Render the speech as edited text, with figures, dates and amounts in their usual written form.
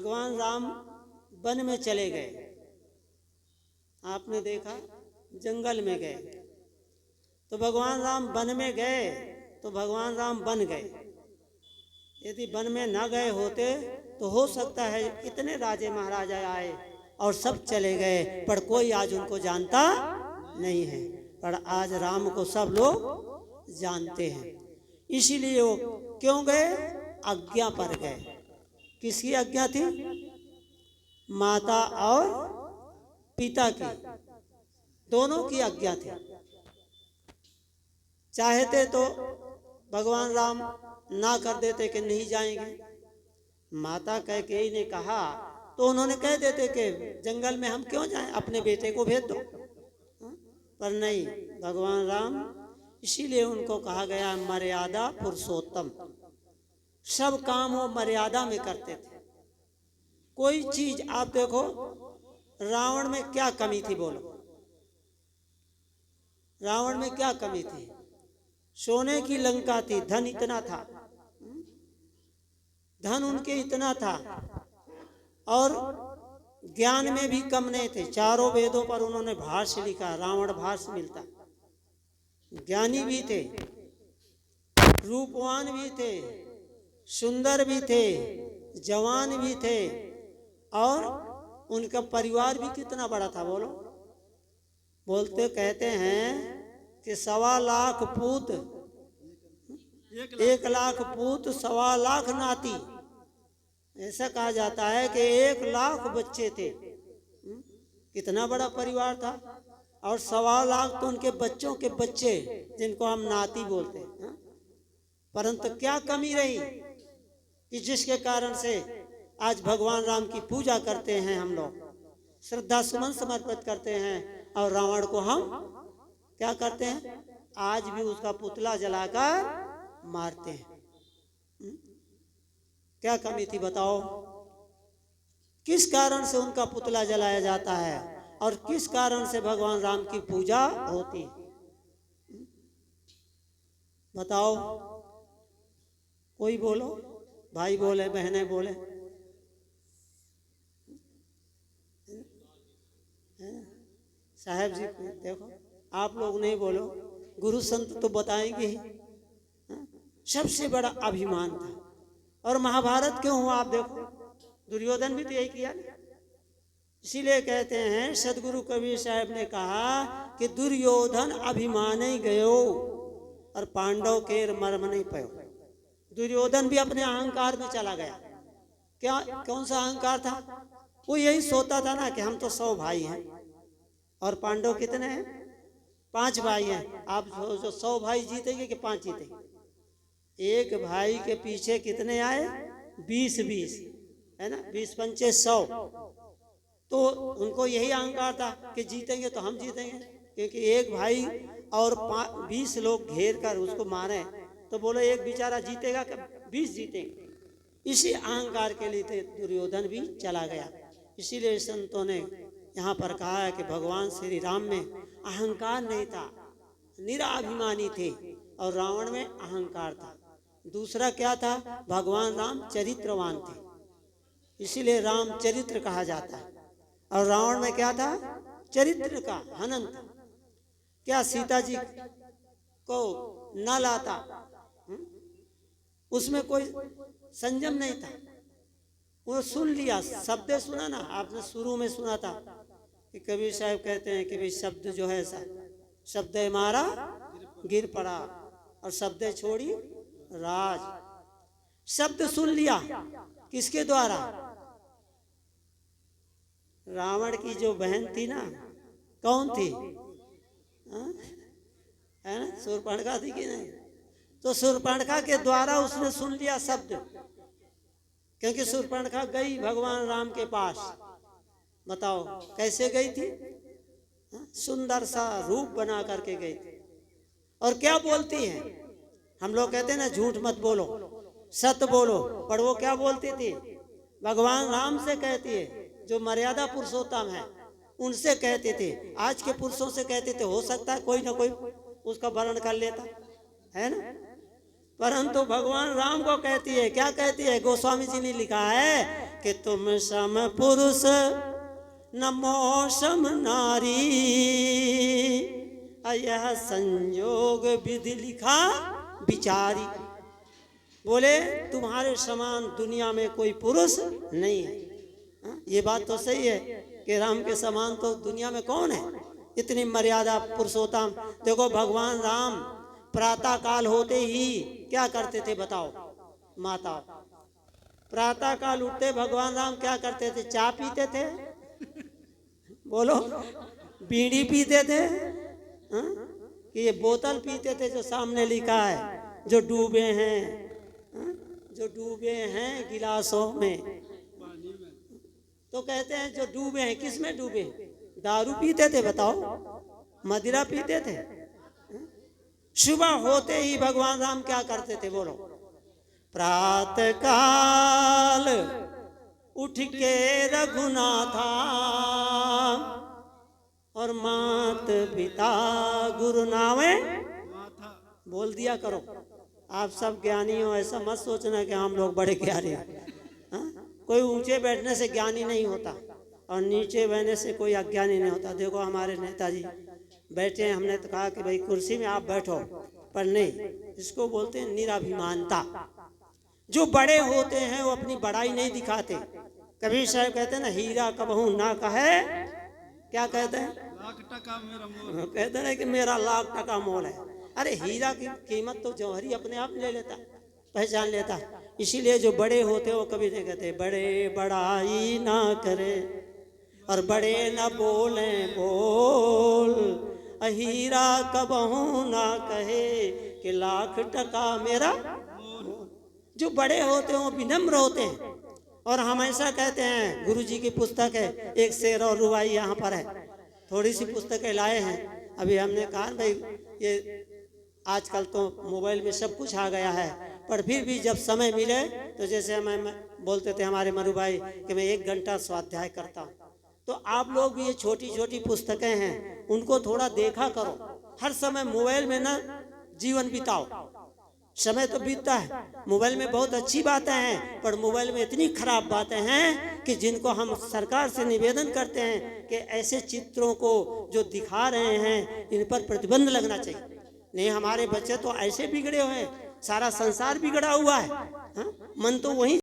भगवान राम वन में चले गए। आपने देखा जंगल में गए, तो भगवान राम वन में गए तो भगवान राम बन गए। यदि वन में न गए होते तो हो सकता है इतने राजे महाराजा आए और सब चले गए, पर कोई आज उनको जानता नहीं है। पर आज राम को सब लोग जानते हैं। इसीलिए वो क्यों गए? आज्ञा पर गए। किसकी आज्ञा थी? माता और पिता की, दोनों की आज्ञा थी। चाहते तो भगवान राम ना कर देते कि नहीं जाएंगे। माता कैकेयी ने कहा तो उन्होंने कह देते कि जंगल में हम क्यों जाएं, अपने बेटे को भेज दो। पर नहीं, भगवान राम, इसीलिए उनको कहा गया मर्यादा पुरुषोत्तम। सब काम वो मर्यादा में करते थे। कोई चीज आप देखो, रावण में क्या कमी थी? बोलो, रावण में क्या कमी थी? सोने की लंका थी, धन इतना था, धन उनके इतना था, और ज्ञान में भी कम नहीं थे। चारों वेदों पर उन्होंने भाष्य लिखा, रावण भाष्य मिलता। ज्ञानी भी थे, रूपवान भी थे, सुंदर भी थे, जवान भी थे, और उनका परिवार भी कितना बड़ा था। बोलो, बोलते कहते हैं कि 1.25 लाख पूत, 1 लाख पूत 1.25 लाख नाती। ऐसा कहा जाता है कि 1 लाख बच्चे थे। कितना बड़ा परिवार था। और 1.25 लाख तो उनके बच्चों के बच्चे, जिनको हम नाती बोलते हैं। परंतु क्या कमी रही कि जिसके कारण से आज भगवान राम की पूजा करते हैं, हम लोग श्रद्धा सुमन समर्पित करते हैं, और रावण को हम क्या करते हैं? आज भी उसका पुतला जलाकर मारते हैं। क्या कमी थी बताओ? किस कारण से उनका पुतला जलाया जाता है और किस कारण से भगवान राम की पूजा होती है? बताओ, कोई बोलो, भाई बोले, बहनें बोले। साहब जी देखो, आप लोग नहीं बोलो, गुरु संत तो बताएंगे ही। सबसे बड़ा अभिमान था। और महाभारत क्यों हुआ? आप देखो, दुर्योधन भी तो यही किया ना। इसीलिए कहते हैं, सदगुरु कबीर साहब ने कहा कि दुर्योधन अभिमान ही गयो और पांडव के मर्म नहीं पयो। दुर्योधन भी अपने अहंकार में चला गया। क्या, कौन सा अहंकार था? वो यही सोचता था ना कि हम तो 100 भाई हैं और पांडव कितने हैं? 5 भाई हैं। आप जो 100 भाई जीतेंगे कि 5 जीतेंगे? एक भाई के पीछे कितने आए? 20-20 है ना, 20 पंचे 100। तो उनको यही अहंकार था कि जीतेंगे तो हम जीतेंगे, क्योंकि एक भाई और 20 लोग घेर कर उसको मारे तो बोलो एक बेचारा जीतेगा कि 20 जीतेंगे। इसी अहंकार के लिए दुर्योधन भी चला गया। इसीलिए संतों ने यहाँ पर कहा है कि भगवान श्री राम में अहंकार नहीं था, निराभिमानी थे, और रावण में अहंकार था। दूसरा क्या था? भगवान राम चरित्रवान थे, इसीलिए राम चरित्र कहा जाता है। और रावण में क्या था? चरित्र का हनन था। क्या सीता जी को न लाता? उसमें कोई संयम नहीं था। वो सुन लिया, शब्द सुना ना, आपने शुरू में सुना था कि कबीर साहब कहते हैं कि भाई शब्द जो है ऐसा, शब्द मारा गिर पड़ा और शब्द छोड़ी राज। शब्द सुन लिया, किसके द्वारा? रावण की जो बहन थी ना, कौन थी? है ना, शूर्पणखा थी कि नहीं? तो शूर्पणखा के द्वारा उसने सुन लिया शब्द, क्योंकि शूर्पणखा गई भगवान राम के पास। बताओ कैसे गई थी? सुंदर सा रूप बना करके गई थी। और क्या बोलती है? हम लोग कहते हैं ना, झूठ मत बोलो, सत्य बोलो, पर वो क्या बोलती थी? भगवान राम से कहती है, जो मर्यादा पुरुषोत्तम है उनसे कहते थे। आज के पुरुषों से कहते थे, हो सकता है कोई ना कोई उसका वर्ण कर लेता है ना, परंतु भगवान राम को कहती है। क्या कहती है? गोस्वामी जी ने लिखा है कि तुम सम पुरुष न मौसम नारी, यह संयोग विधि लिखा बिचारी। बोले तुम्हारे समान दुनिया में कोई पुरुष नहीं है। ये बात तो सही है कि राम के समान तो दुनिया में कौन है, इतनी मर्यादा पुरुषोत्तम। देखो भगवान राम प्रातः काल होते ही क्या करते थे बताओ माता? प्रातः काल उठते भगवान राम क्या करते थे? चाय पीते थे, बोलो, बीड़ी पीते थे, कि ये बोतल पीते थे जो सामने लिखा है, जो डूबे हैं, जो डूबे हैं गिलासों में। तो कहते हैं जो डूबे हैं, किस में डूबे? दारू पीते थे बताओ, मदिरा पीते थे। सुबह होते ही भगवान राम क्या करते थे बोलो? प्रातः काल उठ के रघुनाथा और मात पिता गुरु नावे बोल दिया करो। आप सब ज्ञानी हो, ऐसा मत सोचना कि हम लोग बड़े ज्ञानी हैं। कोई ऊंचे बैठने से ज्ञानी नहीं होता और नीचे बैठने से कोई अज्ञानी नहीं होता। देखो हमारे नेताजी बैठे हैं, हमने तो कहा कि भाई कुर्सी में आप बैठो, पर नहीं, इसको बोलते हैं निराभिमानता। जो बड़े होते हैं वो अपनी बड़ाई नहीं दिखाते। कबीर साहब कहते हैं ना, हीरा कबहू ना कहे, क्या कहते हैं? लाख टका मेरा मोल। कहते हैं कि मेरा लाख टका मोल है। अरे हीरा की कीमत तो जौहरी अपने आप ले लेता, पहचान लेता। इसीलिए जो बड़े होते वो कभी नहीं कहते बड़े बड़ाई ना करे और बड़े न बोले बोल, हीरा कबहू ना कहे कि लाख टका मेरा। जो बड़े होते हैं वो विनम्र होते हैं और हमेशा कहते हैं, गुरु जी की पुस्तक है, एक शेर और रुबाई यहाँ पर है, थोड़ी सी पुस्तकें लाए हैं। अभी हमने कहा भाई ये आजकल तो मोबाइल में सब कुछ आ गया है, पर फिर भी जब समय मिले तो जैसे हमें बोलते थे हमारे मरु भाई कि मैं 1 घंटा स्वाध्याय करता हूँ, तो आप लोग भी ये छोटी छोटी पुस्तकें हैं उनको थोड़ा देखा करो। हर समय मोबाइल में ना जीवन बिताओ, समय तो बीतता है। मोबाइल में बहुत अच्छी बातें हैं, पर मोबाइल में इतनी खराब बातें हैं कि जिनको हम सरकार से निवेदन करते हैं कि ऐसे चित्रों को जो दिखा रहे हैं इन पर प्रतिबंध लगना चाहिए। नहीं, हमारे बच्चे तो ऐसे बिगड़े हुए हैं, सारा संसार बिगड़ा हुआ है, मन तो वही